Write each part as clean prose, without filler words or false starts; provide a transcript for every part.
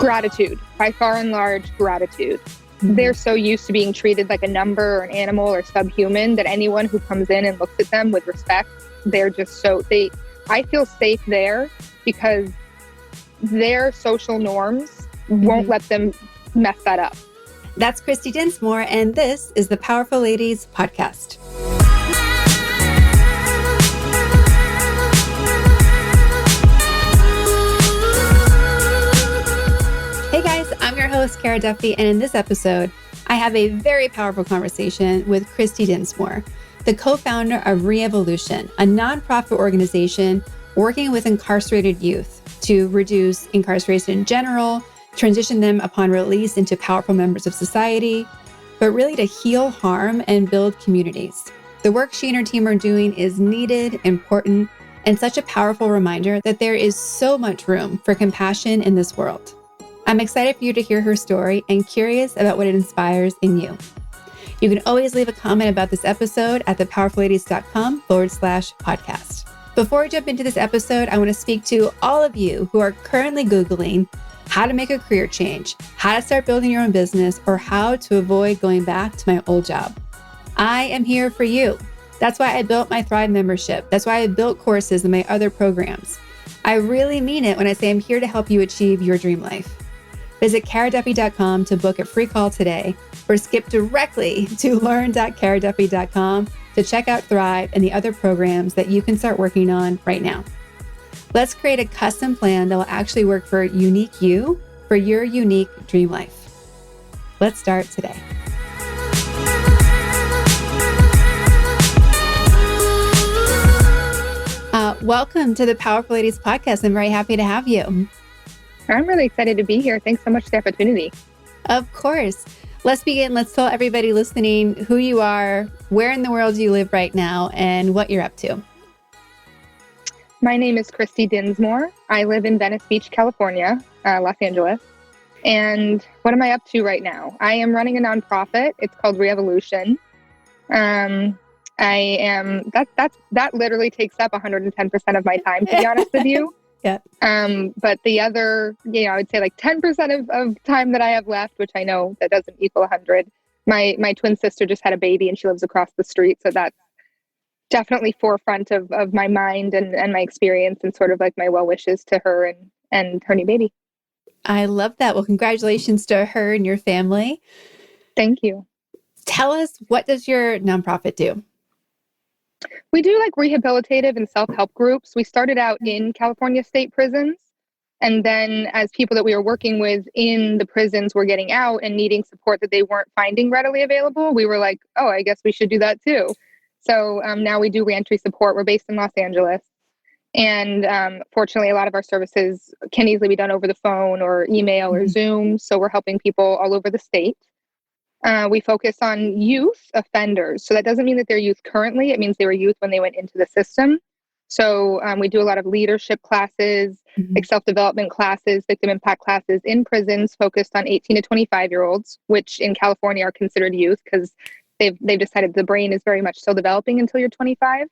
Gratitude, by far and large, gratitude. They're so used to being treated like a number or an animal or subhuman that anyone who comes in and looks at them with respect, they're just I feel safe there because their social norms won't let them mess that up. That's Kristy Dinsmoor, and this is the Powerful Ladies Podcast. Hey guys, I'm your host, Cara Duffy, and in this episode, I have a very powerful conversation with Kristy Dinsmoor, the co-founder of Re-Evolution, a nonprofit organization working with incarcerated youth to reduce incarceration in general, transition them upon release into powerful members of society, but really to heal harm and build communities. The work she and her team are doing is needed, important, and such a powerful reminder that there is so much room for compassion in this world. I'm excited for you to hear her story and curious about what it inspires in you. You can always leave a comment about this episode at thepowerfulladies.com/podcast. Before we jump into this episode, I want to speak to all of you who are currently Googling how to make a career change, how to start building your own business, or how to avoid going back to my old job. I am here for you. That's why I built my Thrive membership. That's why I built courses and my other programs. I really mean it when I say I'm here to help you achieve your dream life. Visit caraduffy.com to book a free call today, or skip directly to learn.caraduffy.com to check out Thrive and the other programs that you can start working on right now. Let's create a custom plan that will actually work for unique you, for your unique dream life. Let's start today. Welcome to the Powerful Ladies Podcast. I'm very happy to have you. I'm really excited to be here. Thanks so much for the opportunity. Of course. Let's begin. Let's tell everybody listening who you are, where in the world you live right now, and what you're up to. My name is Kristy Dinsmoor. I live in Venice Beach, California, Los Angeles. And what am I up to right now? I am running a nonprofit. It's called Re-Evolution. That literally takes up 110% of my time, to be honest with you. Yeah. But the other, I would say like 10% of time that I have left, which I know that doesn't equal 100. My twin sister just had a baby and she lives across the street. So that's definitely forefront of my mind and my experience and sort of like my well wishes to her and her new baby. I love that. Well, congratulations to her and your family. Thank you. Tell us, what does your nonprofit do? We do like rehabilitative and self-help groups. We started out in California state prisons. And then as people that we were working with in the prisons were getting out and needing support that they weren't finding readily available, we were like, oh, I guess we should do that too. So now we do reentry support. We're based in Los Angeles. And fortunately, a lot of our services can easily be done over the phone or email or Zoom. So we're helping people all over the state. We focus on youth offenders. So that doesn't mean that they're youth currently. It means they were youth when they went into the system. So we do a lot of leadership classes, like self-development classes, victim impact classes in prisons focused on 18 to 25-year-olds, which in California are considered youth because they've decided the brain is very much still developing until you're 25.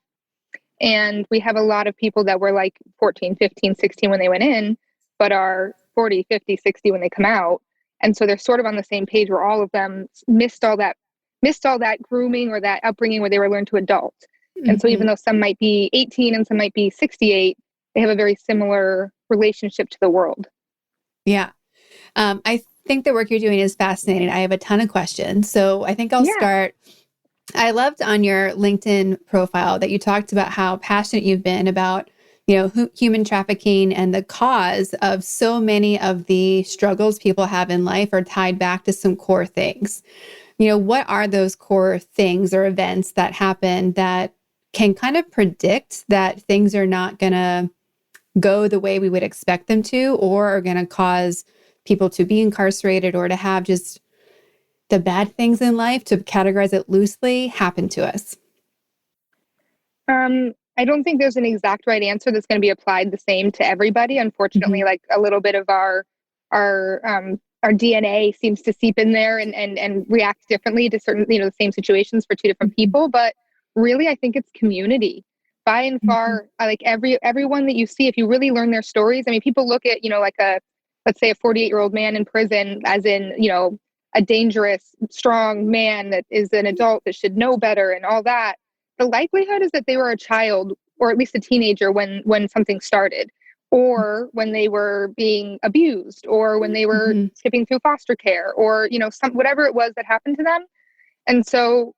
And we have a lot of people that were like 14, 15, 16 when they went in, but are 40, 50, 60 when they come out. And so they're sort of on the same page where all of them missed all that grooming or that upbringing where they were learned to adult. And so even though some might be 18 and some might be 68, they have a very similar relationship to the world. Yeah. I think the work you're doing is fascinating. I have a ton of questions. So I think I'll start. I loved on your LinkedIn profile that you talked about how passionate you've been about human trafficking, and the cause of so many of the struggles people have in life are tied back to some core things. What are those core things or events that happen that can kind of predict that things are not going to go the way we would expect them to, or are going to cause people to be incarcerated or to have just the bad things in life, to categorize it loosely, happen to us? I don't think there's an exact right answer that's going to be applied the same to everybody. Unfortunately, like a little bit of our DNA seems to seep in there and react differently to certain, the same situations for two different people. But really, I think it's community. By and far, like everyone that you see, if you really learn their stories, I mean, people look at, like a let's say a 48-year-old man in prison, as in, a dangerous, strong man that is an adult that should know better and all that, the likelihood is that they were a child or at least a teenager when something started, or when they were being abused, or when they were skipping through foster care, or, whatever it was that happened to them. And so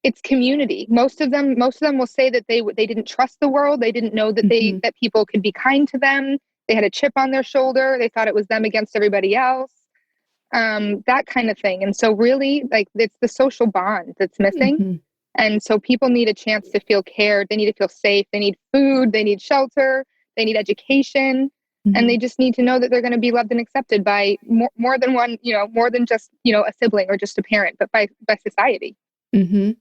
it's community. Most of them will say that they didn't trust the world. They didn't know that that people could be kind to them. They had a chip on their shoulder. They thought it was them against everybody else. That kind of thing. And so really, like, it's the social bond that's missing. And so people need a chance to feel cared. They need to feel safe. They need food. They need shelter. They need education. And they just need to know that they're going to be loved and accepted by more than one, more than just, a sibling or just a parent, but by society. I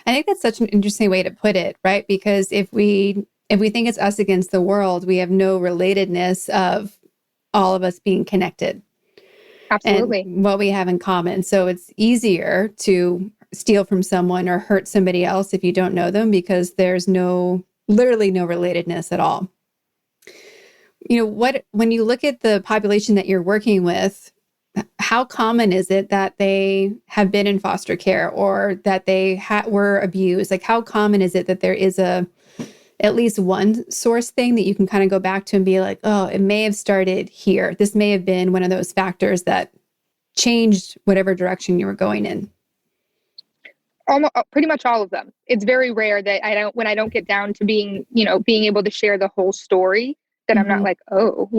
think that's such an interesting way to put it, right? Because if we think it's us against the world, we have no relatedness of all of us being connected. Absolutely. And what we have in common. So it's easier to steal from someone or hurt somebody else if you don't know them, because there's literally no relatedness at all. When you look at the population that you're working with, how common is it that they have been in foster care or that they were abused? Like, how common is it that there is at least one source thing that you can kind of go back to and be like, oh, it may have started here. This may have been one of those factors that changed whatever direction you were going in. Pretty much all of them. It's very rare that when I don't get down to being able to share the whole story, that I'm not like, oh,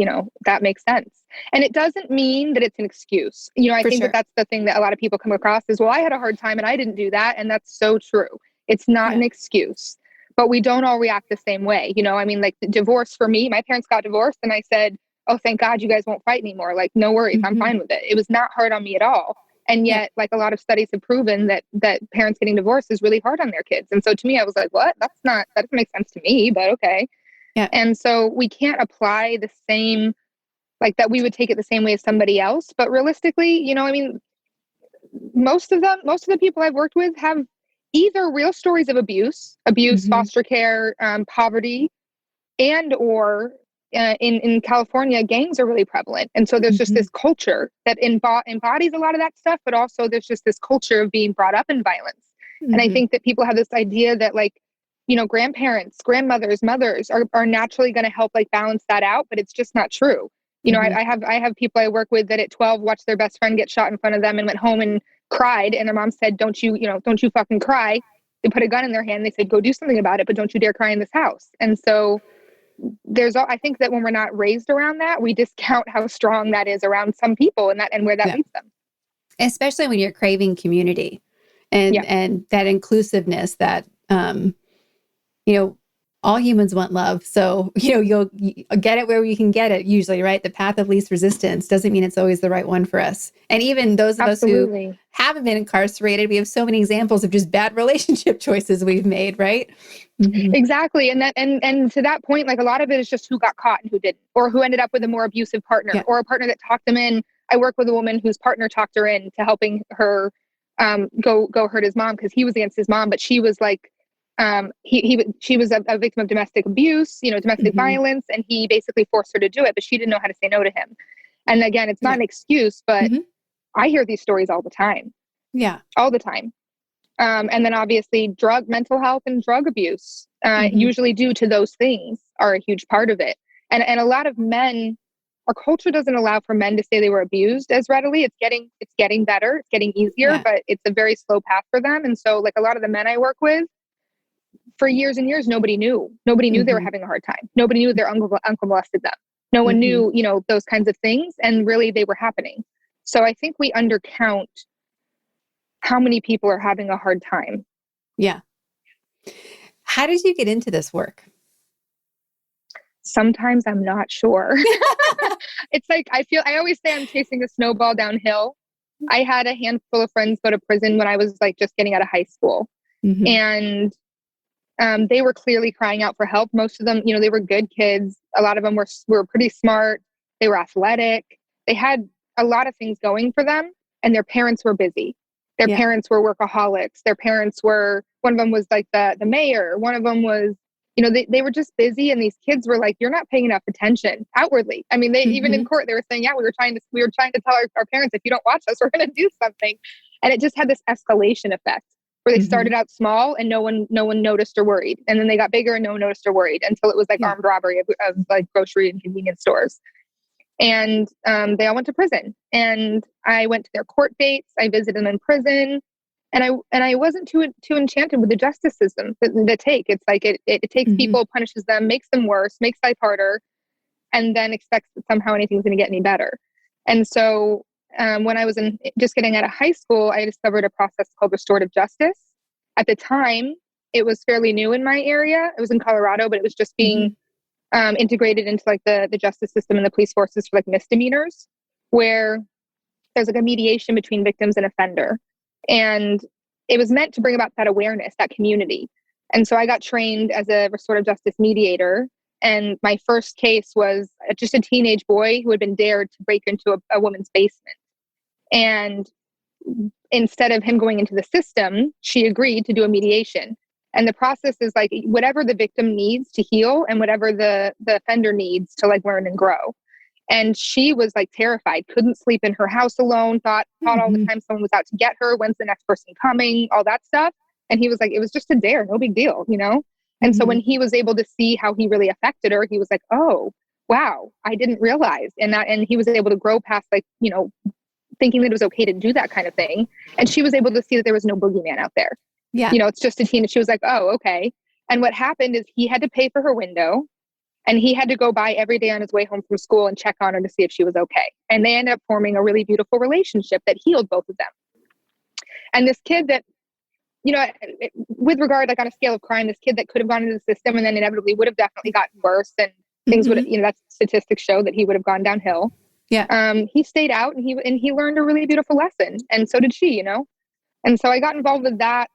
that makes sense. And it doesn't mean that it's an excuse. I think that that's the thing that a lot of people come across is, well, I had a hard time and I didn't do that. And that's so true. It's not an excuse, but we don't all react the same way. Like the divorce for me, my parents got divorced and I said, oh, thank God you guys won't fight anymore. Like, no worries. I'm fine with it. It was not hard on me at all. And yet, like, a lot of studies have proven that parents getting divorced is really hard on their kids. And so to me, I was like, what? That doesn't make sense to me, but okay. Yeah. And so we can't apply the same, like, that we would take it the same way as somebody else. But realistically, most of the people I've worked with have either real stories of abuse, foster care, poverty, and or in California, gangs are really prevalent. And so there's just this culture that embodies a lot of that stuff, but also there's just this culture of being brought up in violence. And I think that people have this idea that, like, grandparents, grandmothers, mothers are naturally going to help, like, balance that out, but it's just not true. I have people I work with that at 12 watched their best friend get shot in front of them and went home and cried, and their mom said, don't you fucking cry. They put a gun in their hand. They said, go do something about it, but don't you dare cry in this house. And so I think that when we're not raised around that, we discount how strong that is around some people and where that leads them. Especially when you're craving community and that inclusiveness that, all humans want love. So, you'll get it where you can get it usually, right? The path of least resistance doesn't mean it's always the right one for us. And even those of us who haven't been incarcerated, we have so many examples of just bad relationship choices we've made, right? Exactly. And to that point, like, a lot of it is just who got caught and who didn't, or who ended up with a more abusive partner or a partner that talked them in. I work with a woman whose partner talked her into helping her go hurt his mom because he was against his mom, but she was like, she was a victim of domestic abuse, domestic violence, and he basically forced her to do it, but she didn't know how to say no to him. And again, it's not an excuse, but I hear these stories all the time. Yeah. All the time. And then obviously mental health and drug abuse, usually due to those things, are a huge part of it. And a lot of men, our culture doesn't allow for men to say they were abused as readily. It's getting better. It's getting easier, but it's a very slow path for them. And so, like, a lot of the men I work with, for years and years, nobody knew they were having a hard time. Nobody knew their uncle molested them. No one knew, those kinds of things. And really they were happening. So I think we undercount how many people are having a hard time. Yeah. How did you get into this work? Sometimes I'm not sure. It's like, I always say I'm chasing a snowball downhill. I had a handful of friends go to prison when I was, like, just getting out of high school. And they were clearly crying out for help. Most of them, they were good kids. A lot of them were pretty smart. They were athletic. They had a lot of things going for them, and their parents were busy. Their parents were workaholics. Their parents one of them was like the mayor. One of them was they were just busy, and these kids were like, you're not paying enough attention outwardly. I mean, they even in court, they were saying, yeah, we were trying to tell our parents, if you don't watch us, we're going to do something. And it just had this escalation effect where they started out small and no one noticed or worried. And then they got bigger and no one noticed or worried until it was like armed robbery of like grocery and convenience stores. And they all went to prison, and I went to their court dates. I visited them in prison. And I wasn't too enchanted with the justice system that take. It's like it takes people, punishes them, makes them worse, makes life harder, and then expects that somehow anything's going to get any better. And so when I was just getting out of high school, I discovered a process called restorative justice. At the time, it was fairly new in my area. It was in Colorado, but it was just being integrated into like the justice system and the police forces for like misdemeanors, where there's like a mediation between victims and offender. And it was meant to bring about that awareness, that community. And so I got trained as a restorative justice mediator. And my first case was just a teenage boy who had been dared to break into a woman's basement. And instead of him going into the system, she agreed to do a mediation. And the process is like whatever the victim needs to heal and whatever the offender needs to like learn and grow. And she was like terrified, couldn't sleep in her house alone, thought all the time someone was out to get her. When's the next person coming? All that stuff. And he was like, it was just a dare, no big deal, And so when he was able to see how he really affected her, he was like, oh, wow, I didn't realize. And he was able to grow past like, thinking that it was okay to do that kind of thing. And she was able to see that there was no boogeyman out there. Yeah. It's just a teen. And she was like, oh, okay. And what happened is he had to pay for her window. And he had to go by every day on his way home from school and check on her to see if she was okay. And they ended up forming a really beautiful relationship that healed both of them. And this kid that, with regard, like on a scale of crime, this kid that could have gone into the system and then inevitably would have definitely gotten worse, and things would, that's statistics show that he would have gone downhill. Yeah. He stayed out and he learned a really beautiful lesson. And so did she, And so I got involved with that,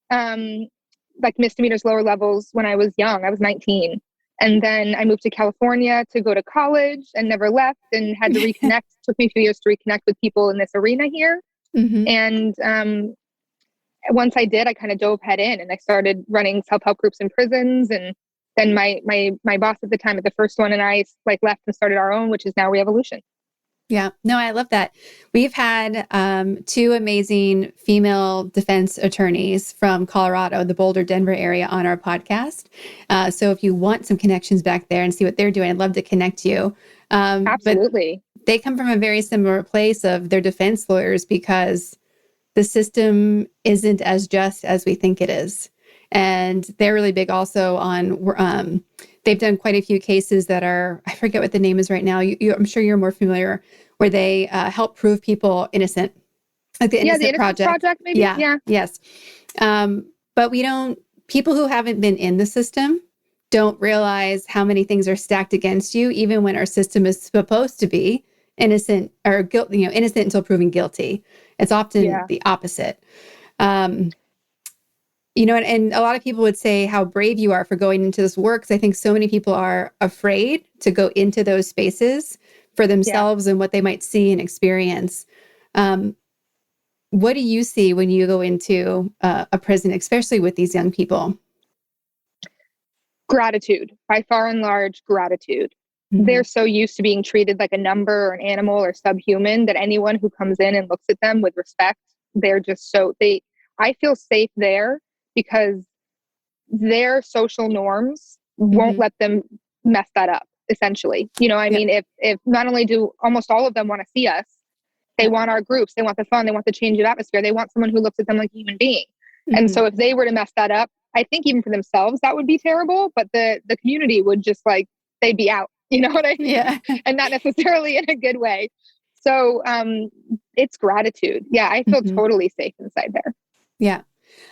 like misdemeanors, lower levels when I was young. I was 19. And then I moved to California to go to college and never left, and had to reconnect. It took me a few years to reconnect with people in this arena here. And once I did, I kind of dove head in and I started running self-help groups in prisons. And then my boss at the time at the first one and I like left and started our own, which is now Reevolution. Yeah, no, I love that. We've had two amazing female defense attorneys from Colorado, the Boulder, Denver area on our podcast. So if you want some connections back there and see what they're doing, I'd love to connect you. Absolutely. But they come from a very similar place of their defense lawyers because the system isn't as just as we think it is. And they're really big also on, they've done quite a few cases that are, I forget what the name is right now. I'm sure you're more familiar, where they help prove people innocent. Like the Innocent Project. Maybe? Yeah. Yes. But people who haven't been in the system don't realize how many things are stacked against you, even when our system is supposed to be innocent or guilty, innocent until proven guilty. It's often the opposite. And a lot of people would say how brave you are for going into this work, because I think so many people are afraid to go into those spaces for themselves and what they might see and experience. What do you see when you go into a prison, especially with these young people? Gratitude, by far and large, gratitude. They're so used to being treated like a number or an animal or subhuman that anyone who comes in and looks at them with respect, they're just I feel safe there because their social norms won't let them mess that up, essentially. I mean, if not only do almost all of them want to see us, they want our groups, they want the fun, they want the change of atmosphere, they want someone who looks at them like a human being. And so if they were to mess that up, I think even for themselves, that would be terrible, but the community would just they'd be out, you know what I mean? Yeah. And not necessarily in a good way. So it's gratitude. Yeah, I feel totally safe inside there. Yeah.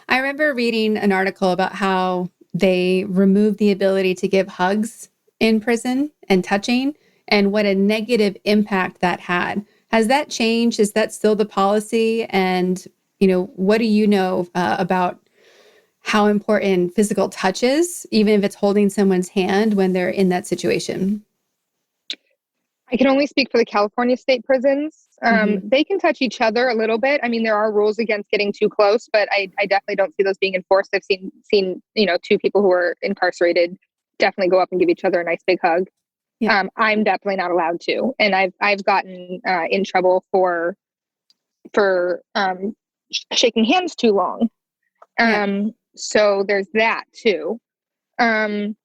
I remember reading an article about how they removed the ability to give hugs in prison and touching, and what a negative impact that had. Has that changed? Is that still the policy? And, what do you know about how important physical touch is, even if it's holding someone's hand when they're in that situation? I can only speak for the California state prisons. They can touch each other a little bit. I mean, there are rules against getting too close, but I definitely don't see those being enforced. I've seen, two people who are incarcerated definitely go up and give each other a nice big hug. Yeah. I'm definitely not allowed to. And I've gotten in trouble for shaking hands too long. So there's that too. I'm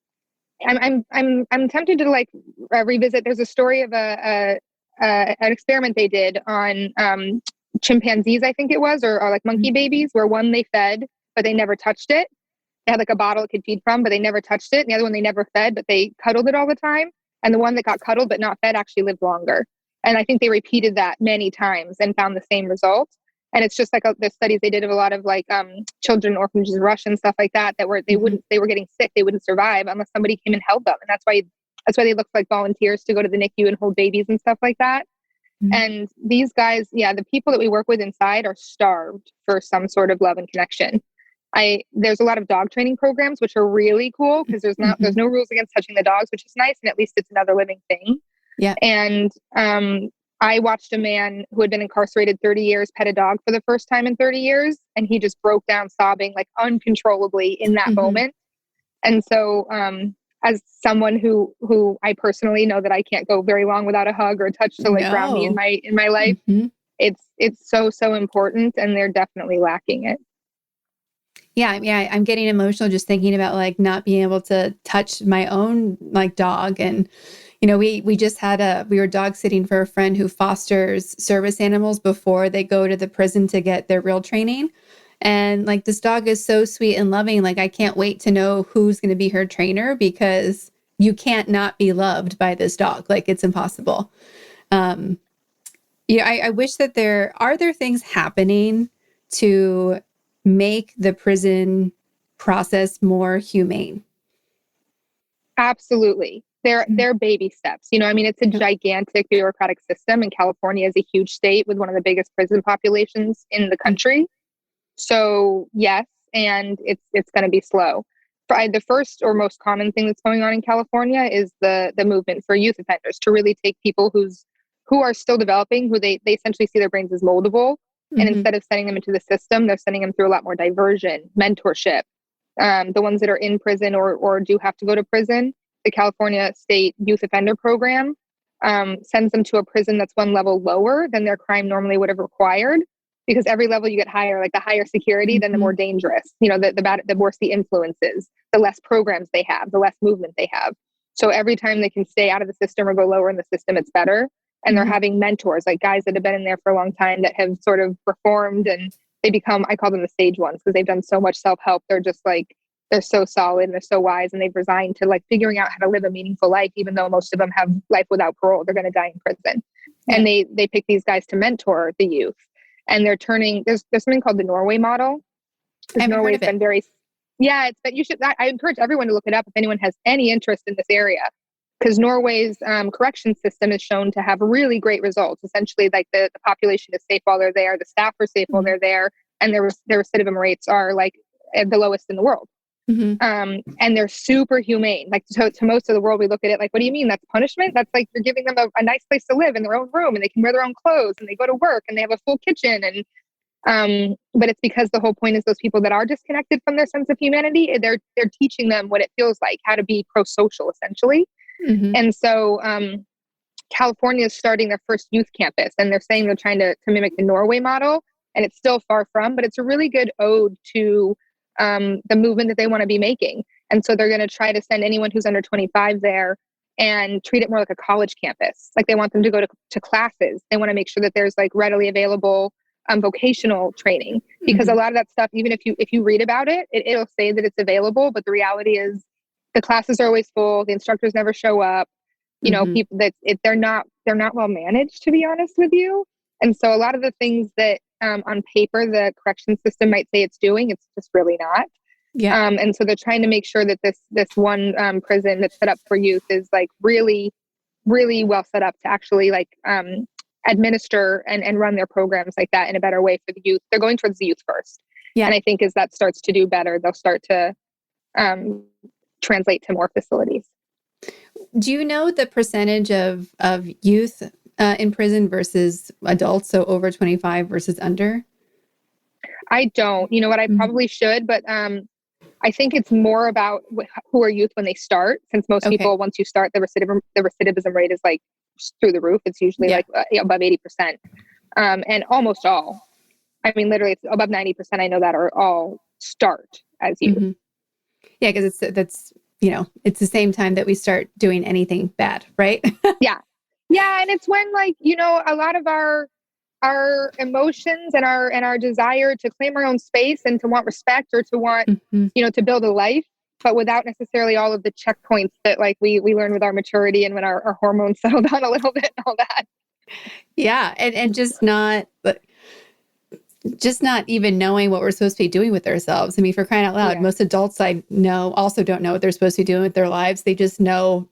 tempted to like revisit. There's a story of an experiment they did on chimpanzees, I think it was, or like monkey babies, where one they fed, but they never touched it. They had like a bottle it could feed from, but they never touched it. And the other one they never fed, but they cuddled it all the time. And the one that got cuddled but not fed actually lived longer. And I think they repeated that many times and found the same results. And it's just like the studies they did of a lot of like children, orphanages, Russia and stuff like that, that were they were getting sick. They wouldn't survive unless somebody came and held them. And that's why they look like volunteers to go to the NICU and hold babies and stuff like that. And these guys, the people that we work with inside are starved for some sort of love and connection. There's a lot of dog training programs, which are really cool because there's no rules against touching the dogs, which is nice. And at least it's another living thing. Yeah. And I watched a man who had been incarcerated 30 years pet a dog for the first time in 30 years. And he just broke down sobbing like uncontrollably in that moment. And so as someone who I personally know that I can't go very long without a hug or a touch to like ground me in my life, it's so important. And they're definitely lacking it. Yeah. I'm getting emotional just thinking about like not being able to touch my own like dog. And, we just we were dog sitting for a friend who fosters service animals before they go to the prison to get their real training. And like, this dog is so sweet and loving. Like, I can't wait to know who's going to be her trainer because you can't not be loved by this dog. Like, it's impossible. I wish that there things happening to make the prison process more humane. Absolutely. They're baby steps. It's a gigantic bureaucratic system, and California is a huge state with one of the biggest prison populations in the country. So yes, and it's going to be slow. The first or most common thing that's going on in California is the movement for youth offenders to really take people who are still developing, who they essentially see their brains as moldable. And instead of sending them into the system, they're sending them through a lot more diversion, mentorship. The ones that are in prison or do have to go to prison, the California State Youth Offender Program sends them to a prison that's one level lower than their crime normally would have required. Because every level you get higher, like the higher security, then the more dangerous. The worse the influences, the less programs they have, the less movement they have. So every time they can stay out of the system or go lower in the system, it's better. And they're having mentors, like guys that have been in there for a long time that have sort of reformed, and they become, I call them the sage ones, because they've done so much self-help. They're just like, they're so solid and they're so wise, and they've resigned to like figuring out how to live a meaningful life, even though most of them have life without parole. They're going to die in prison. Yeah. And they pick these guys to mentor the youth. And they're turning, there's something called the Norway model. Norway's been very, I encourage everyone to look it up if anyone has any interest in this area. Because Norway's correction system is shown to have really great results. Essentially, like the population is safe while they're there, the staff are safe while they're there, and their recidivism rates are like the lowest in the world. And they're super humane. Like to most of the world, we look at it like, what do you mean? That's punishment? That's like you're giving them a nice place to live in their own room, and they can wear their own clothes, and they go to work, and they have a full kitchen. And but it's because the whole point is those people that are disconnected from their sense of humanity, they're teaching them what it feels like, how to be pro-social, essentially. And so California is starting their first youth campus, and they're saying they're trying to mimic the Norway model, and it's still far from, but it's a really good ode to the movement that they want to be making. And so they're going to try to send anyone who's under 25 there and treat it more like a college campus. Like they want them to go to classes. They want to make sure that there's like readily available vocational training, because a lot of that stuff, even if you read about it, it'll say that it's available, but the reality is the classes are always full. The instructors never show up. People they're not well managed, to be honest with you. And so a lot of the things that on paper the correction system might say it's doing, it's just really not. Yeah. And so they're trying to make sure that this one prison that's set up for youth is like really, really well set up to actually like administer and run their programs like that in a better way for the youth. They're going towards the youth first. Yeah. And I think as that starts to do better, they'll start to translate to more facilities. do you know the percentage of youth in prison versus adults? So over 25 versus under? I don't. You know what? I probably should, but I think it's more about who are youth when they start, since most Okay. people, once you start, the recidivism rate is like through the roof. It's usually like above 80%. And almost all, I mean, literally it's above 90%. I know that are all start as youth. Mm-hmm. Yeah. Cause it's the same time that we start doing anything bad. Right. Yeah. Yeah. And it's when, like, you know, a lot of our emotions and our desire to claim our own space and to want respect or to want, you know, to build a life, but without necessarily all of the checkpoints that like we learn with our maturity and when our hormones settle down a little bit and all that. Yeah. And just not even knowing what we're supposed to be doing with ourselves. I mean, for crying out loud, most adults I know also don't know what they're supposed to be doing with their lives. They just know,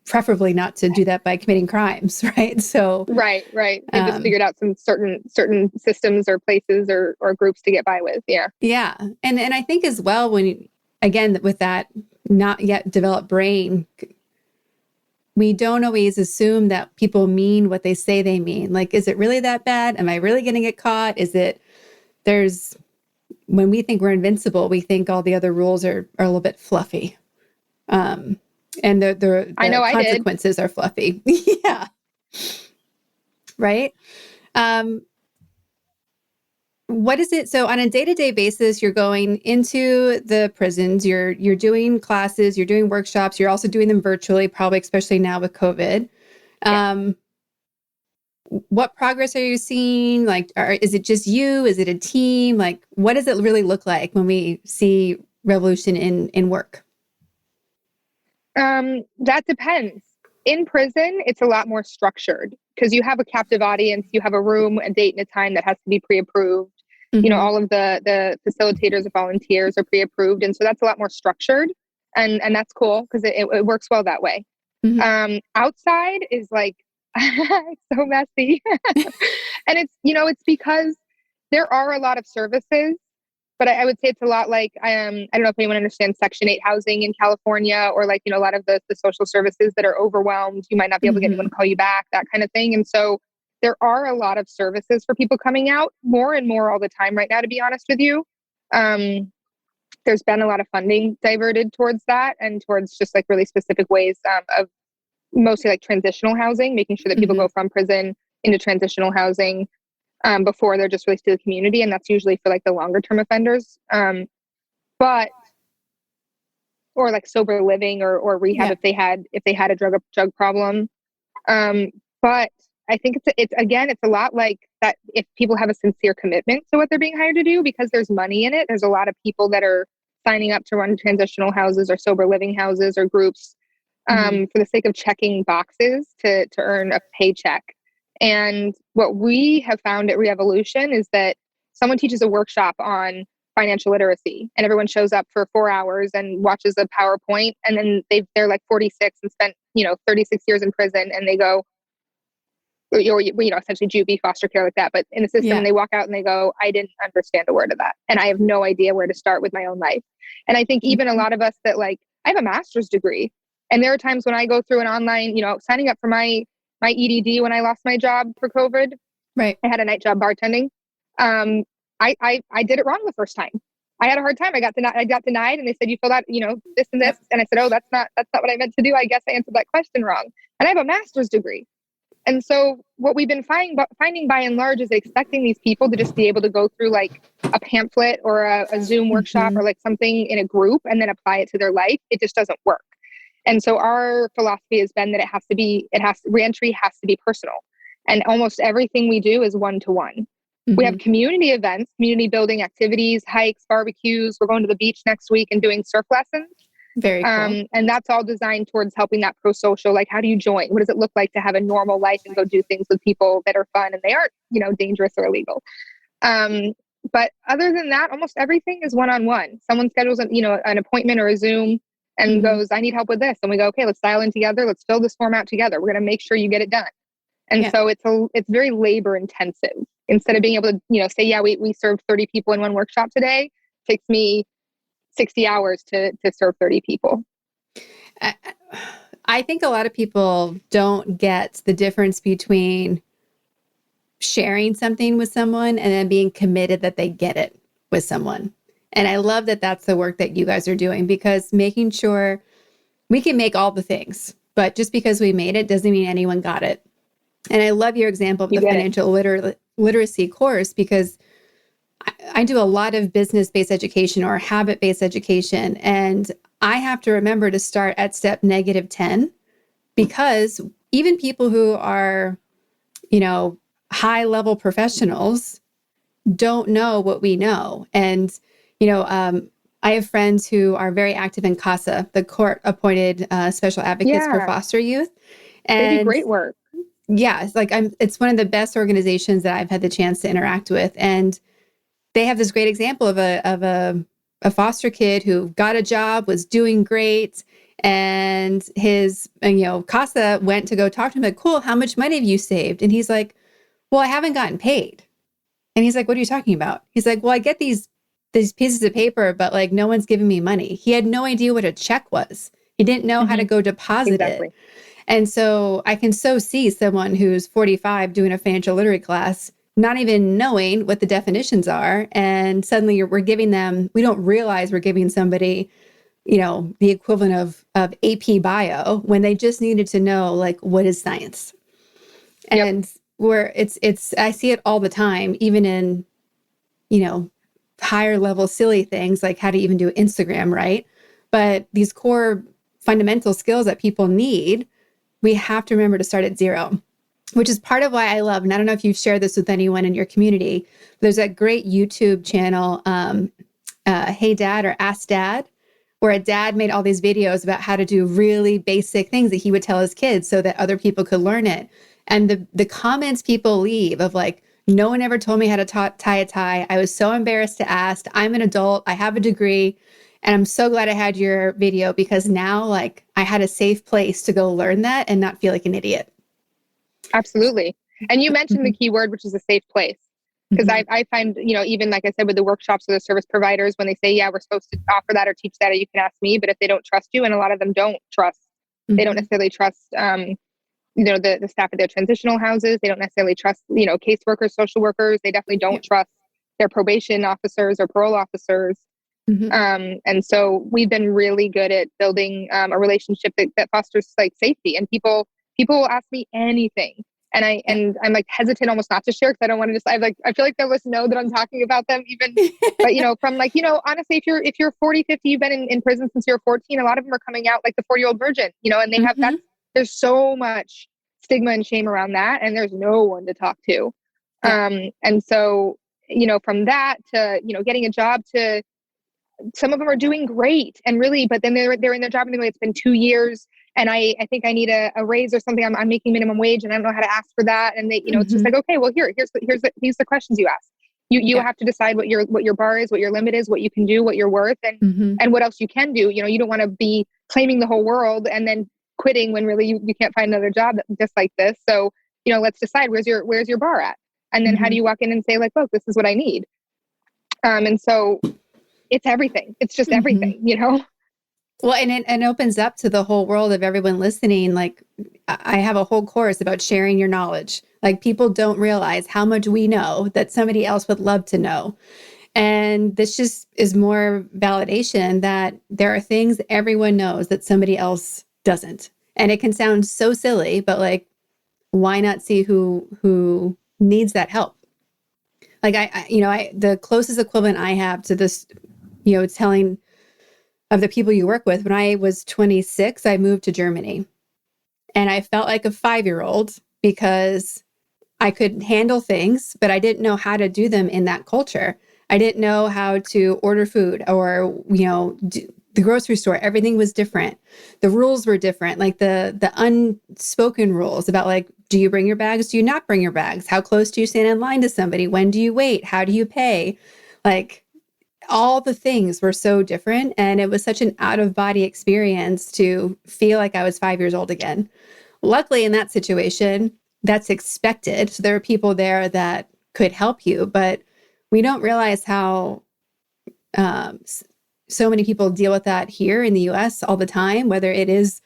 preferably not to do that by committing crimes, right? So right. They just figured out some certain systems or places or groups to get by with. Yeah. And I think as well, again, with that not yet developed brain, we don't always assume that people mean what they say they mean. Like, is it really that bad? Am I really going to get caught? When we think we're invincible, we think all the other rules are a little bit fluffy. And the I know consequences are fluffy. Yeah. Right. What is it? So on a day-to-day basis, you're going into the prisons, you're doing classes, you're doing workshops, you're also doing them virtually, probably especially now with COVID. What progress are you seeing? Like, is it just you? Is it a team? Like, what does it really look like when we see revolution in work? That depends. In prison, it's a lot more structured because you have a captive audience, you have a room, a date, and a time that has to be pre-approved. You know, all of the facilitators and volunteers are pre-approved. And so that's a lot more structured. And that's cool because it works well that way. Outside is like, it's so messy. And it's because there are a lot of services, but I would say it's a lot like, I don't know if anyone understands Section 8 housing in California or like, a lot of the social services that are overwhelmed. You might not be able to get anyone to call you back, that kind of thing. And so there are a lot of services for people coming out more and more all the time right now, to be honest with you. There's been a lot of funding diverted towards that and towards just like really specific ways of mostly like transitional housing, making sure that people go from prison into transitional housing before they're just released to the community. And that's usually for like the longer term offenders. Or like sober living or rehab if they had a drug problem. But I think it's a lot like that if people have a sincere commitment to what they're being hired to do, because there's money in it. There's a lot of people that are signing up to run transitional houses or sober living houses or groups for the sake of checking boxes to earn a paycheck. And what we have found at Re-Evolution is that someone teaches a workshop on financial literacy and everyone shows up for 4 hours and watches a PowerPoint, and then they're like 46 and spent 36 years in prison, and they go, or essentially juvie, foster care, like that, but in the system, and they walk out and they go, I didn't understand a word of that, and I have no idea where to start with my own life. And I think even a lot of us that like, I have a master's degree, and there are times when I go through an online, signing up for my EDD when I lost my job for COVID. Right. I had a night job bartending. I did it wrong the first time. I had a hard time. I got denied, and they said, you filled out, this and this. And I said, oh, that's not what I meant to do. I guess I answered that question wrong. And I have a master's degree. And so what we've been finding by and large is expecting these people to just be able to go through like a pamphlet or a Zoom workshop or like something in a group and then apply it to their life. It just doesn't work. And so our philosophy has been that reentry has to be personal. And almost everything we do is one-to-one. We have community events, community building activities, hikes, barbecues. We're going to the beach next week and doing surf lessons. Very cool. And that's all designed towards helping that pro-social. Like, how do you join? What does it look like to have a normal life and go do things with people that are fun and they aren't, dangerous or illegal? But other than that, almost everything is one-on-one. Someone schedules an appointment or a Zoom and goes, I need help with this. And we go, okay, let's dial in together. Let's fill this form out together. We're going to make sure you get it done. And so it's very labor intensive. Instead of being able to, say, we served 30 people in one workshop today, it takes me 60 hours to serve 30 people. I I think a lot of people don't get the difference between sharing something with someone and then being committed that they get it with someone. And I love that that's the work that you guys are doing, because making sure we can make all the things, but just because we made it doesn't mean anyone got it. And I love your example of the financial literacy course, because I do a lot of business-based education or habit-based education. And I have to remember to start at step -10, because even people who are, high level professionals don't know what we know. And, I have friends who are very active in CASA, the court appointed special advocates for foster youth. And they do great work. Yeah, it's one of the best organizations that I've had the chance to interact with. And they have this great example of a foster kid who got a job, was doing great. And his, CASA went to go talk to him, like, cool, how much money have you saved? And he's like, well, I haven't gotten paid. And he's like, what are you talking about? He's like, well, I get these pieces of paper, but like no one's giving me money. He had no idea what a check was. He didn't know how to go deposit it. And so I can so see someone who's 45 doing a financial literacy class, not even knowing what the definitions are. And suddenly we're giving them, we don't realize we're giving somebody, the equivalent of AP bio, when they just needed to know, like, what is science? And where I see it all the time, even in, higher level silly things like how to even do Instagram, right? But these core fundamental skills that people need, we have to remember to start at zero, which is part of why I love, and I don't know if you've shared this with anyone in your community, there's that great YouTube channel, Hey Dad or Ask Dad, where a dad made all these videos about how to do really basic things that he would tell his kids so that other people could learn it. And the comments people leave of like, no one ever told me how to tie a tie. I was so embarrassed to ask. I'm an adult. I have a degree. And I'm so glad I had your video, because now like I had a safe place to go learn that and not feel like an idiot. Absolutely. And you mentioned the key word, which is a safe place. Because I find, even like I said, with the workshops or the service providers, when they say, yeah, we're supposed to offer that or teach that, or you can ask me, but if they don't trust you, and a lot of them don't trust, they don't necessarily trust, the staff at their transitional houses. They don't necessarily trust, caseworkers, social workers. They definitely don't trust their probation officers or parole officers. And so we've been really good at building a relationship that fosters like safety. And people will ask me anything. And I'm like hesitant almost not to share, because I don't want to just, I feel like they'll just know that I'm talking about them even, but from like, honestly, if you're 40, 50, you've been in prison since you're 14, a lot of them are coming out like the 40-year-old virgin, and they have there's so much stigma and shame around that. And there's no one to talk to. And so, from that to, getting a job, to some of them are doing great and really, but then they're in their job and they're like, it's been 2 years and I think I need a raise or something. I'm making minimum wage and I don't know how to ask for that. And they, it's just like, okay, well, here's the questions you ask. You have to decide what your bar is, what your limit is, what you can do, what you're worth, and what else you can do. You don't want to be claiming the whole world and then quitting when really you can't find another job just like this. So, let's decide where's your bar at? And then how do you walk in and say like, look, this is what I need. And so it's everything. It's just everything, Well, and it opens up to the whole world of everyone listening. Like I have a whole course about sharing your knowledge. Like people don't realize how much we know that somebody else would love to know. And this just is more validation that there are things everyone knows that somebody else doesn't. And it can sound so silly, but like, why not see who needs that help? Like the closest equivalent I have to this, telling of the people you work with, when I was 26, I moved to Germany and I felt like a 5-year-old because I could handle things, but I didn't know how to do them in that culture. I didn't know how to order food or, the grocery store. Everything was different. The rules were different, like the unspoken rules about like, do you bring your bags? Do you not bring your bags? How close do you stand in line to somebody? When do you wait? How do you pay? Like all the things were so different. And it was such an out of body experience to feel like I was 5 years old again. Luckily in that situation, that's expected. So there are people there that could help you, but we don't realize how so many people deal with that here in the US all the time, whether it is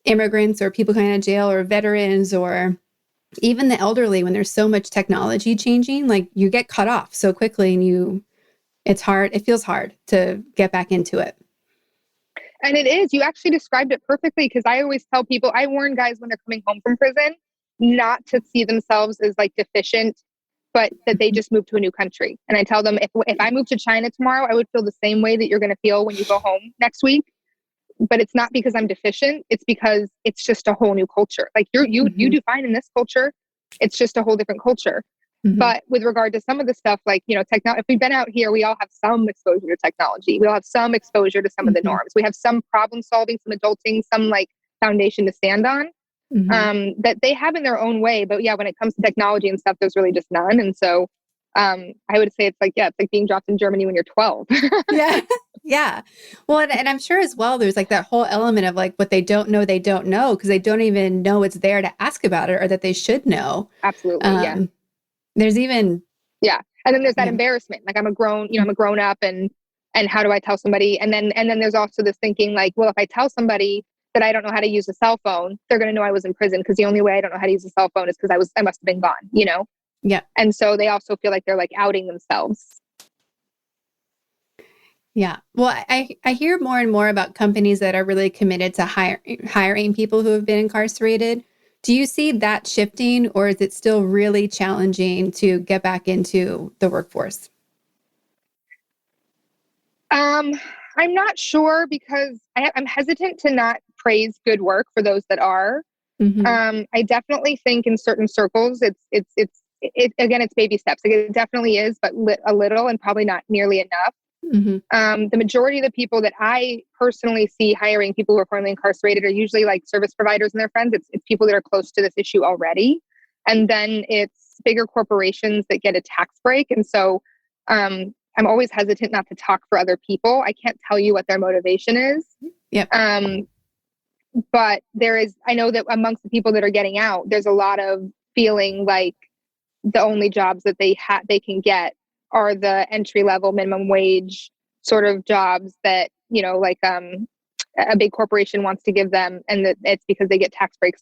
immigrants or people coming out of jail or veterans or even the elderly, when there's so much technology changing, like you get cut off so quickly and it's hard. It feels hard to get back into it. And it is. You actually described it perfectly, because I always tell people, I warn guys when they're coming home from prison not to see themselves as like deficient, but that they just moved to a new country. And I tell them, if I moved to China tomorrow, I would feel the same way that you're going to feel when you go home next week. But it's not because I'm deficient. It's because it's just a whole new culture. Like you do fine in this culture. It's just a whole different culture. But with regard to some of the stuff, like, if we've been out here, we all have some exposure to technology. We all have some exposure to some of the norms. We have some problem solving, some adulting, some like foundation to stand on, that they have in their own way. But yeah, when it comes to technology and stuff, there's really just none. And so I would say it's like being dropped in Germany when you're 12. Yeah. Yeah. Well, and I'm sure as well, there's like that whole element of like what they don't know, because they don't even know it's there to ask about it or that they should know. Absolutely. Yeah. There's even. Yeah. And then there's that embarrassment. Like I'm a grown up and how do I tell somebody? And then there's also this thinking like, well, if I tell somebody that I don't know how to use a cell phone, they're going to know I was in prison, because the only way I don't know how to use a cell phone is because I must have been gone, Yeah. And so they also feel like they're like outing themselves. Yeah. Well, I hear more and more about companies that are really committed to hiring people who have been incarcerated. Do you see that shifting, or is it still really challenging to get back into the workforce? I'm not sure, because I'm hesitant to not praise good work for those that are. I definitely think in certain circles, it's again, it's baby steps. Like it definitely is, but a little, and probably not nearly enough. The majority of the people that I personally see hiring people who are currently incarcerated are usually like service providers and their friends. It's people that are close to this issue already. And then it's bigger corporations that get a tax break. And so I'm always hesitant not to talk for other people. I can't tell you what their motivation is. Yep. But I know that amongst the people that are getting out, there's a lot of feeling like the only jobs that they can get are the entry level minimum wage sort of jobs that, a big corporation wants to give them. And that it's because they get tax breaks.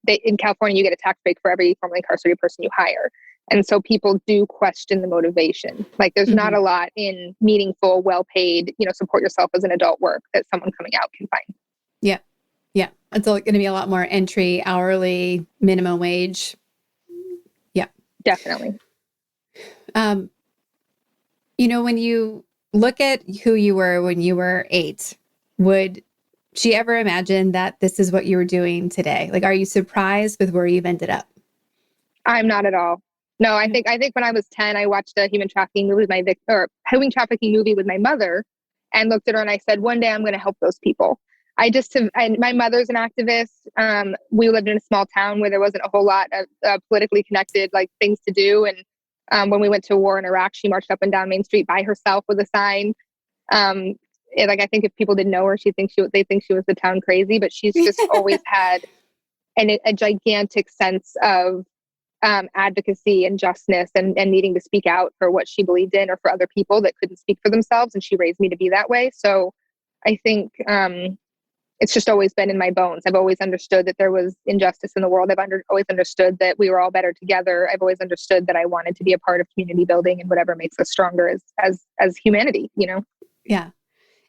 In California, you get a tax break for every formerly incarcerated person you hire. And so people do question the motivation. Like there's not a lot in meaningful, well-paid, support yourself as an adult work that someone coming out can find. Yeah. Yeah. It's going to be a lot more entry, hourly, minimum wage. Yeah. Definitely. When you look at who you were when you were 8, would she ever imagine that this is what you were doing today? Like, are you surprised with where you've ended up? I'm not at all. No, I think when I was 10, I watched a human trafficking movie with my mother, and looked at her and I said, one day I'm going to help those people. My mother's an activist. We lived in a small town where there wasn't a whole lot of politically connected like things to do. And when we went to war in Iraq, she marched up and down Main Street by herself with a sign. I think if people didn't know her, they think she was the town crazy, but she's just always had a gigantic sense of advocacy and justness and needing to speak out for what she believed in or for other people that couldn't speak for themselves. And she raised me to be that way. So I think it's just always been in my bones. I've always understood that there was injustice in the world. I've always understood that we were all better together. I've always understood that I wanted to be a part of community building and whatever makes us stronger as humanity, Yeah.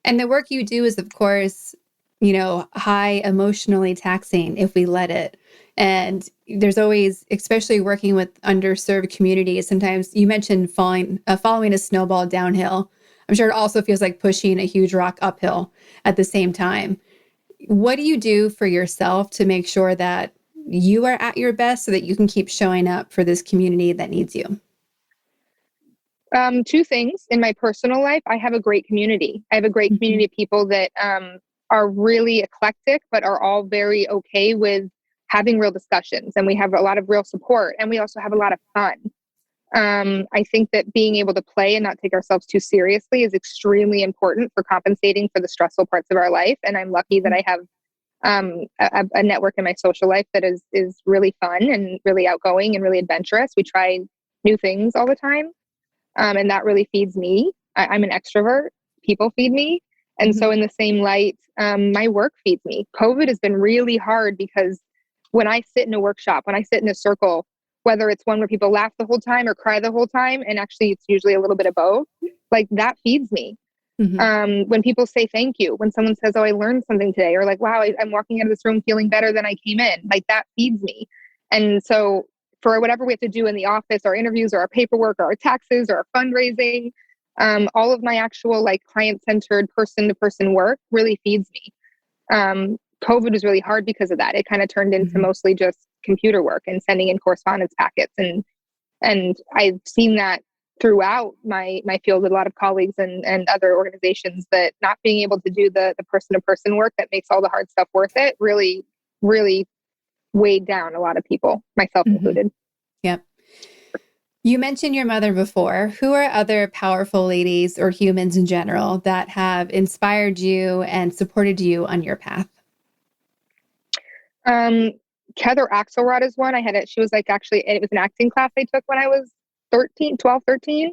And the work you do is, of course, high emotionally taxing if we let it. And there's always, especially working with underserved communities, sometimes you mentioned following a snowball downhill. I'm sure it also feels like pushing a huge rock uphill at the same time. What do you do for yourself to make sure that you are at your best so that you can keep showing up for this community that needs you? 2 things. In my personal life, I have a great community. I have a great community of people that are really eclectic, but are all very okay with having real discussions. And we have a lot of real support. And we also have a lot of fun. I think that being able to play and not take ourselves too seriously is extremely important for compensating for the stressful parts of our life. And I'm lucky that I have a network in my social life that is really fun and really outgoing and really adventurous. We try new things all the time. And that really feeds me. I'm an extrovert. People feed me. And so in the same light, my work feeds me. COVID has been really hard because when I sit in a workshop, when I sit in a circle, whether it's one where people laugh the whole time or cry the whole time, and actually it's usually a little bit of both, like that feeds me. When people say thank you, when someone says, oh, I learned something today, or like, wow, I'm walking out of this room feeling better than I came in, like that feeds me. And so for whatever we have to do in the office, our interviews or our paperwork or our taxes or our fundraising, all of my actual like client-centered person-to-person work really feeds me. COVID was really hard because of that. It kind of turned into mostly just computer work and sending in correspondence packets. And I've seen that throughout my field with a lot of colleagues and other organizations, that not being able to do the person-to-person work that makes all the hard stuff worth it really, really weighed down a lot of people, myself included. Yep. You mentioned your mother before. Who are other powerful ladies or humans in general that have inspired you and supported you on your path? Heather Axelrod is one. She was like, actually, it was an acting class I took when I was 12, 13.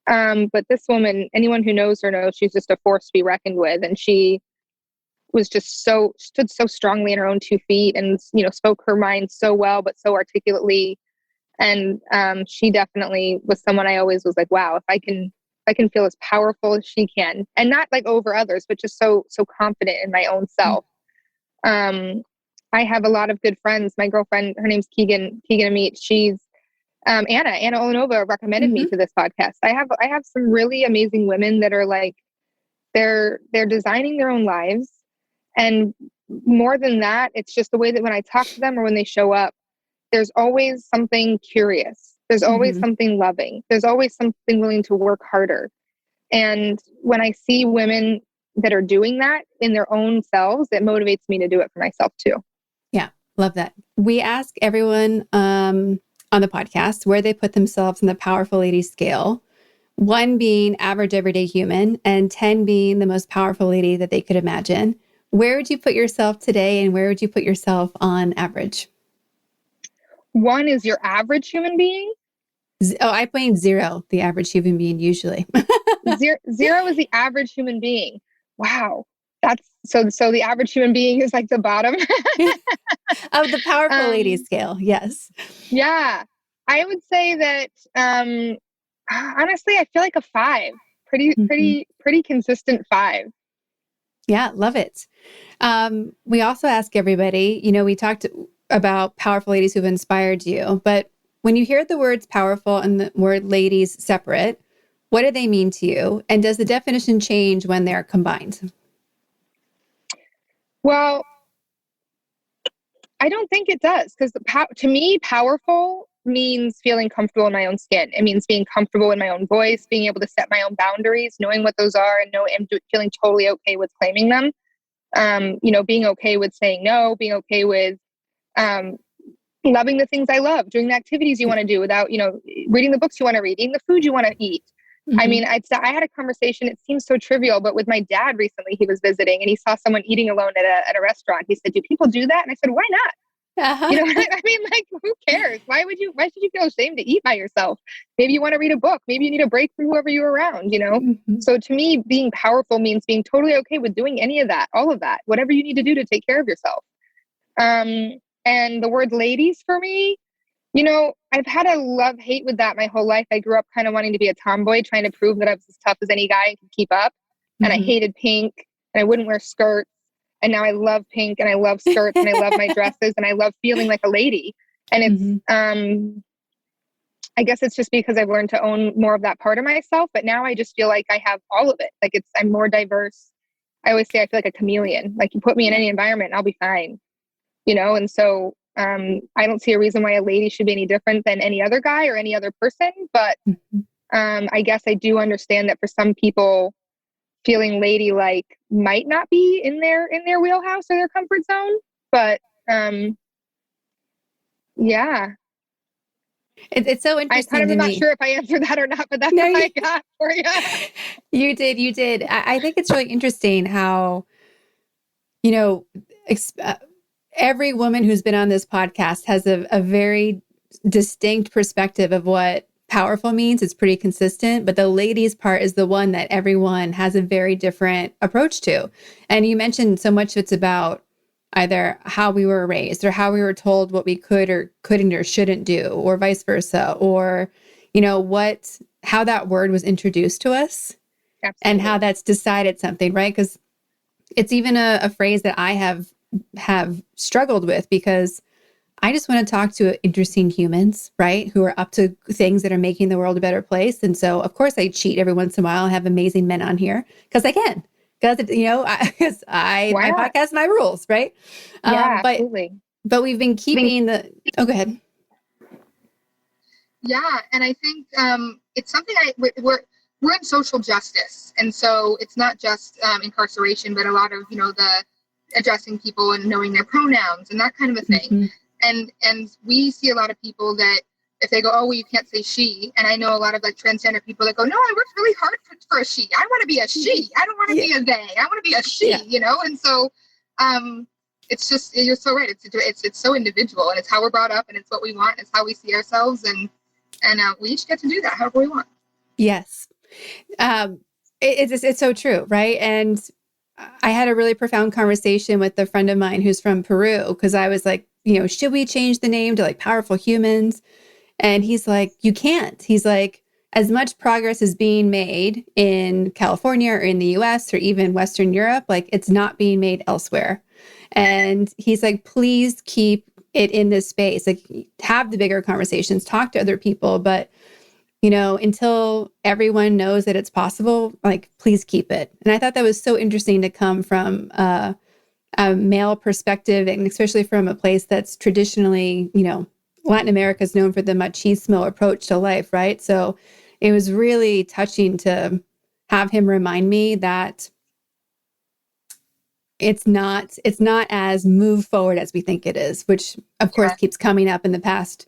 But this woman, anyone who knows her knows she's just a force to be reckoned with. And she was just stood so strongly in her own 2 feet and, spoke her mind so well, but so articulately. And she definitely was someone I always was like, wow, if I can feel as powerful as she can, and not like over others, but just so confident in my own self. I have a lot of good friends. My girlfriend, her name's Keegan Amit. She's Anna Olenova recommended me to this podcast. I have some really amazing women that are like, they're designing their own lives. And more than that, it's just the way that when I talk to them or when they show up, there's always something curious. There's always something loving. There's always something willing to work harder. And when I see women that are doing that in their own selves, it motivates me to do it for myself too. Yeah, love that. We ask everyone on the podcast where they put themselves in the powerful lady scale. 1 being average everyday human and 10 being the most powerful lady that they could imagine. Where would you put yourself today, and where would you put yourself on average? 1 is your average human being. I point 0, the average human being usually. 0 is the average human being. Wow. That's so the average human being is like the bottom of the powerful lady scale. Yes. Yeah. I would say that, honestly, I feel like a 5, pretty consistent 5. Yeah. Love it. We also ask everybody, we talked about powerful ladies who've inspired you, but when you hear the words powerful and the word ladies separate, what do they mean to you? And does the definition change when they're combined? Well, I don't think it does, because to me, powerful means feeling comfortable in my own skin. It means being comfortable in my own voice, being able to set my own boundaries, knowing what those are, and feeling totally okay with claiming them. Being okay with saying no, being okay with loving the things I love, doing the activities you want to do without, reading the books you want to read, eating the food you want to eat. I mean, I had a conversation, it seems so trivial, but with my dad recently, he was visiting and he saw someone eating alone at a restaurant. He said, do people do that? And I said, why not? I mean, like, who cares? Why should you feel ashamed to eat by yourself? Maybe you want to read a book. Maybe you need a break from whoever you're around, So to me, being powerful means being totally okay with doing any of that, all of that, whatever you need to do to take care of yourself. And the word ladies for me, I've had a love-hate with that my whole life. I grew up kind of wanting to be a tomboy, trying to prove that I was as tough as any guy and could keep up. And I hated pink, and I wouldn't wear skirts. And now I love pink, and I love skirts, and I love my dresses, and I love feeling like a lady. And it's, I guess it's just because I've learned to own more of that part of myself. But now I just feel like I have all of it. Like I'm more diverse. I always say I feel like a chameleon. Like you put me in any environment and I'll be fine, And so I don't see a reason why a lady should be any different than any other guy or any other person. But I guess I do understand that for some people, feeling ladylike might not be in their wheelhouse or their comfort zone. But yeah. It's so interesting. I kind of am not sure if I answered that or not, but that's what I got for you. You did. I think it's really interesting how, every woman who's been on this podcast has a very distinct perspective of what powerful means. It's pretty consistent, but the ladies part is the one that everyone has a very different approach to. And you mentioned so much it's about either how we were raised or how we were told what we could or couldn't or shouldn't do, or vice versa, or, how that word was introduced to us. Absolutely. And how that's decided something, right? Because it's even a phrase that I have struggled with, because I just want to talk to interesting humans, right? Who are up to things that are making the world a better place. And so, of course, I cheat every once in a while. I have amazing men on here because I can. Because my podcast, my rules, right? Absolutely. But we've been keeping go ahead. Yeah, and I think it's something we're in social justice, and so it's not just incarceration, but a lot of the addressing people and knowing their pronouns and that kind of a thing. And we see a lot of people that if they go, oh, well, you can't say she, and I know a lot of like transgender people that go, no, I worked really hard for a she. I want to be a she. I don't want to be a they. I want to be a she. And so it's just, you're so right. It's so individual, and it's how we're brought up, and it's what we want. It's how we see ourselves, and we each get to do that however we want. Yes. It's so true. Right. And I had a really profound conversation with a friend of mine who's from Peru, because I was like, should we change the name to like Powerful Humans? And he's like, you can't. He's like, as much progress is being made in California or in the US or even Western Europe, like it's not being made elsewhere. And he's like, please keep it in this space, like have the bigger conversations, talk to other people. But, until everyone knows that it's possible, like, please keep it. And I thought that was so interesting to come from a male perspective, and especially from a place that's traditionally, Latin America is known for the machismo approach to life, right? So it was really touching to have him remind me that it's not as move forward as we think it is, which of course keeps coming up in the past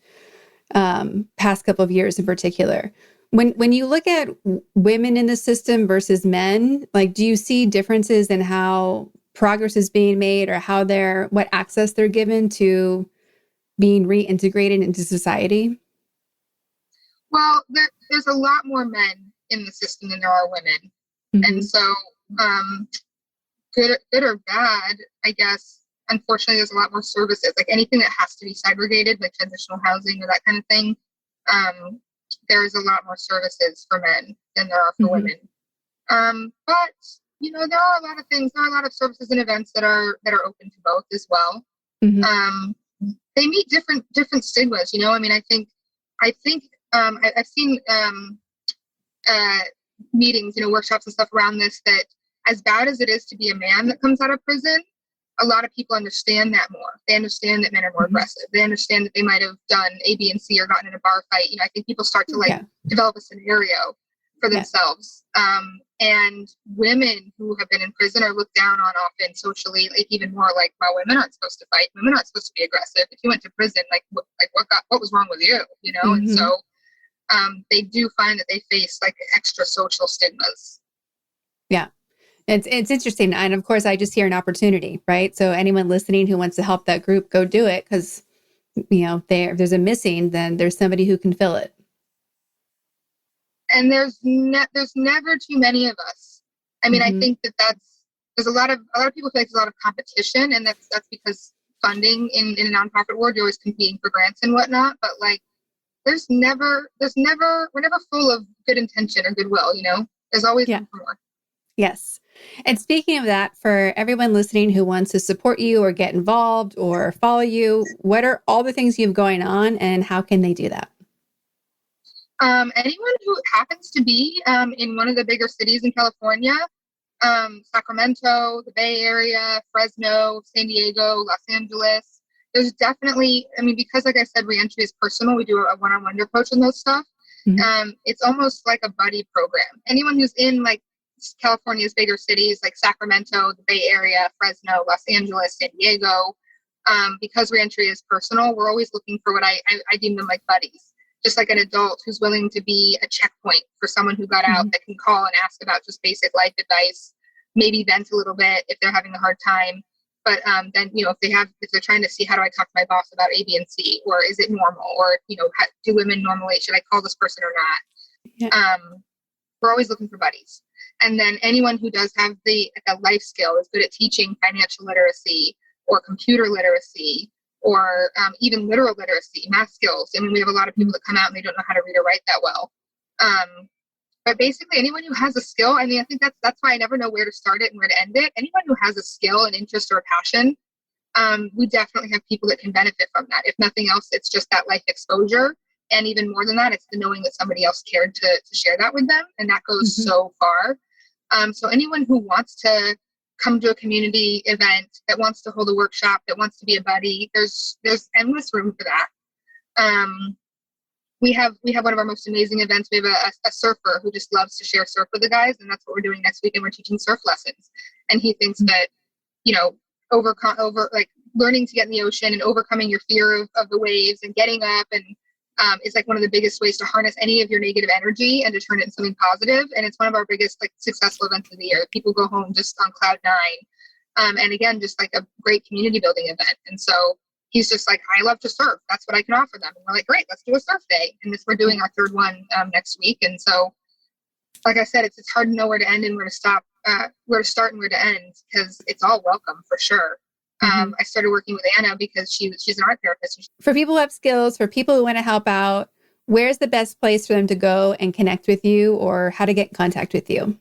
couple of years in particular. When you look at women in the system versus men, like, do you see differences in how progress is being made, or what access they're given to being reintegrated into society? Well, there's a lot more men in the system than there are women. And so good or bad, I guess, unfortunately, there's a lot more services, like anything that has to be segregated, like transitional housing or that kind of thing. There's a lot more services for men than there are for women. But there are a lot of things. There are a lot of services and events that are open to both as well. They meet different stigmas. I think I've seen meetings, workshops and stuff around this, that as bad as it is to be a man that comes out of prison, a lot of people understand that more. They understand that men are more aggressive. They understand that they might have done A, B, and C or gotten in a bar fight. I think people start to develop a scenario for themselves. And women who have been in prison are looked down on often socially, like even more like, well, women aren't supposed to fight. Women aren't supposed to be aggressive. If you went to prison, what was wrong with you? And so they do find that they face like extra social stigmas. Yeah. It's interesting. And of course, I just hear an opportunity, right? So anyone listening who wants to help that group, go do it. Because, if there's a missing, then there's somebody who can fill it. And there's never too many of us. I think there's a lot of people feel like there's a lot of competition, and that's because funding in a nonprofit world, you're always competing for grants and whatnot. But like, we're never full of good intention or goodwill. There's always room for more. Yes. And speaking of that, for everyone listening who wants to support you or get involved or follow you, what are all the things you have going on, and how can they do that? Anyone who happens to be in one of the bigger cities in California, Sacramento, the Bay Area, Fresno, San Diego, Los Angeles, there's definitely, because like I said, reentry is personal. We do a one-on-one approach on those stuff. It's almost like a buddy program. Anyone who's in like California's bigger cities like Sacramento, the Bay Area, Fresno, Los Angeles, San Diego, because reentry is personal, we're always looking for what I deem them like buddies. Just like an adult who's willing to be a checkpoint for someone who got out, that can call and ask about just basic life advice, maybe vent a little bit if they're having a hard time, But then, if they're trying to see, how do I talk to my boss about A, B, and C, or is it normal, or, do women normally, should I call this person or not? Yeah. We're always looking for buddies. And then anyone who does have a life skill, is good at teaching financial literacy or computer literacy, or even literal literacy, math skills. I mean, we have a lot of people that come out and they don't know how to read or write that well. But basically anyone who has a skill, I mean, I think that's why I never know where to start it and where to end it. Anyone who has a skill, an interest, or a passion, we definitely have people that can benefit from that. If nothing else, it's just that life exposure. And even more than that, it's the knowing that somebody else cared to share that with them. And that goes so far. So anyone who wants to come to a community event, that wants to hold a workshop, that wants to be a buddy, there's endless room for that. We have one of our most amazing events. We have a surfer who just loves to share surf with the guys, and that's what we're doing next week. And we're teaching surf lessons. And he thinks that, learning to get in the ocean and overcoming your fear of the waves and getting up and is like one of the biggest ways to harness any of your negative energy and to turn it into something positive. And it's one of our biggest successful events of the year. People go home just on cloud nine. And again, just like a great community building event. And so he's just like, I love to surf. That's what I can offer them. And we're like, great, let's do a surf day. And we're doing our third one next week. And so, like I said, it's hard to know where to end and where to stop, where to start and where to end, because it's all welcome for sure. I started working with Anna because she's an art therapist. For people who have skills, for people who want to help out, where's the best place for them to go and connect with you, or how to get in contact with you?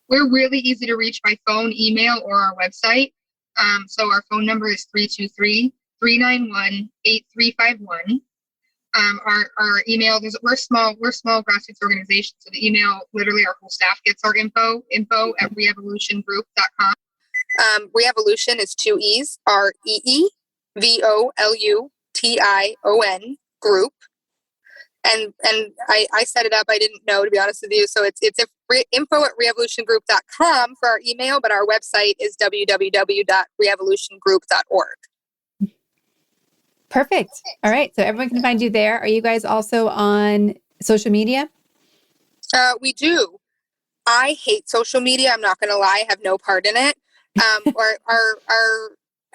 We're really easy to reach by phone, email, or our website. So our phone number is 323-391-8351. Our email, we're a small grassroots organization. So the email, literally our whole staff gets our info at reevolutiongroup.com. Reevolution is 2 E's, REEVOLUTION group. And I set it up. I didn't know, to be honest with you. So it's info at reevolutiongroup.com for our email, but our website is www.reevolutiongroup.org. Perfect. All right. So everyone can find you there. Are you guys also on social media? We do. I hate social media. I'm not going to lie. I have no part in it.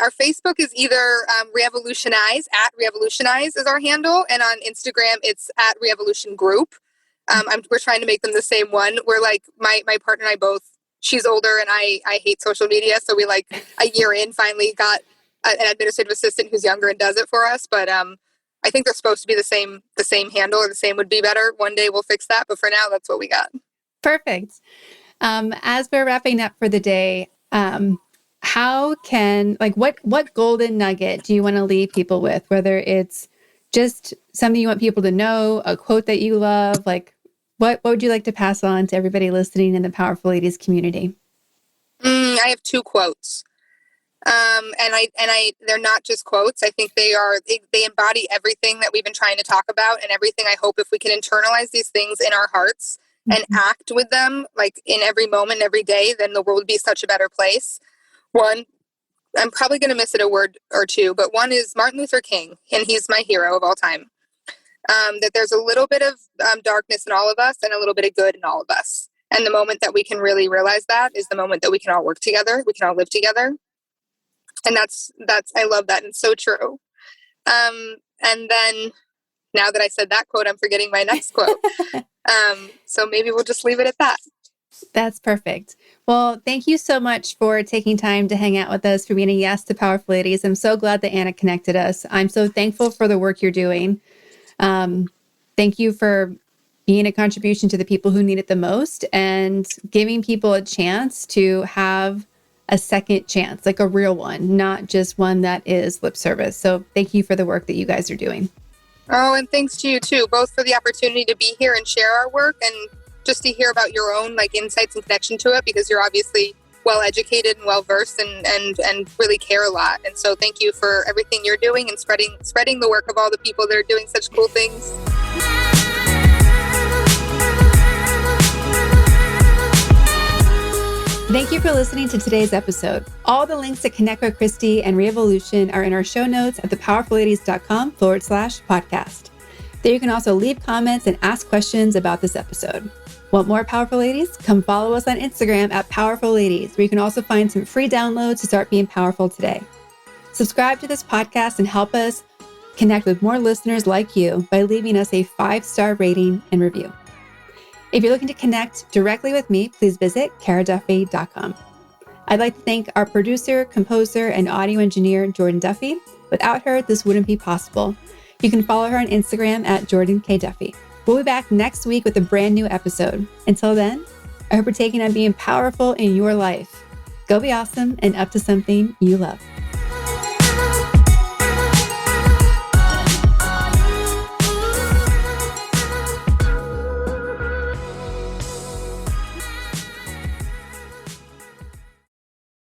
Our Facebook is either Reevolutionize, at Reevolutionize is our handle. And on Instagram, it's at Reevolution Group. We're trying to make them the same one. We're like, my partner and I both, she's older and I hate social media. So we a year in finally got an administrative assistant who's younger and does it for us. But I think they're supposed to be the same handle, or the same would be better. One day we'll fix that. But for now, that's what we got. Perfect. As we're wrapping up for the day, what golden nugget do you want to leave people with? Whether it's just something you want people to know, a quote that you love, what would you like to pass on to everybody listening in the Powerful Ladies community? I have 2 quotes. They're not just quotes. I think they embody everything that we've been trying to talk about, and everything. I hope if we can internalize these things in our hearts and act with them, in every moment, every day, then the world would be such a better place. One, I'm probably going to miss it a word or two, but one is Martin Luther King, and he's my hero of all time. That there's a little bit of darkness in all of us and a little bit of good in all of us. And the moment that we can really realize that is the moment that we can all work together. We can all live together. And that's I love that. And it's so true. And then now that I said that quote, I'm forgetting my next quote. So maybe we'll just leave it at that. That's perfect. Well, thank you so much for taking time to hang out with us, for being a yes to Powerful Ladies. I'm so glad that Anna connected us. I'm so thankful for the work you're doing. Thank you for being a contribution to the people who need it the most, and giving people a chance to have a second chance, like a real one, not just one that is lip service. So thank you for the work that you guys are doing. Oh, and thanks to you too, both for the opportunity to be here and share our work, and just to hear about your own insights and connection to it, because you're obviously well educated and well versed and really care a lot. And so thank you for everything you're doing and spreading the work of all the people that are doing such cool things. Thank you for listening to today's episode. All the links to connect with Kristy and Reevolution are in our show notes at thepowerfulladies.com/podcast. There you can also leave comments and ask questions about this episode. Want more Powerful Ladies? Come follow us on Instagram at Powerful Ladies, where you can also find some free downloads to start being powerful today. Subscribe to this podcast and help us connect with more listeners like you by leaving us a 5-star rating and review. If you're looking to connect directly with me, please visit karaduffy.com. I'd like to thank our producer, composer, and audio engineer, Jordan Duffy. Without her, this wouldn't be possible. You can follow her on Instagram at Jordan K. Duffy. We'll be back next week with a brand new episode. Until then, I hope you're taking on being powerful in your life. Go be awesome and up to something you love.